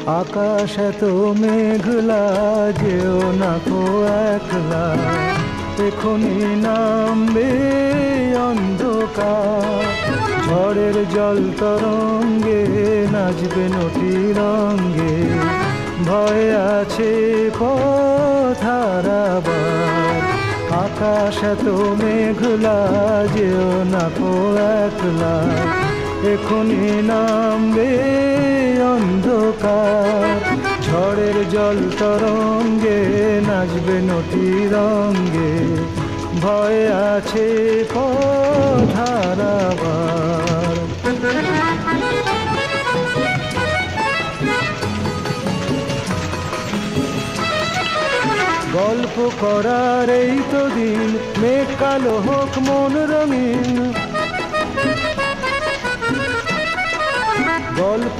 আকাশ এত মেঘলা, যেও না কো একলা, এখনি নামবে অন্ধকার। ঝড়ের জল তরঙ্গে নাচবে নটি রঙ্গে, ভয় আছে পথ হারাবার। আকাশ এত মেঘলা, যেও না কো একলা, এখনি নামবে অন্ধকার। ঝড়ের জল তরঙ্গে নাচবে নটি রঙ্গে, ভয় আছে পথ হারাবার। গল্প করার এই তো দিন, মেঘ কালো হোক মন রঙিন। গল্প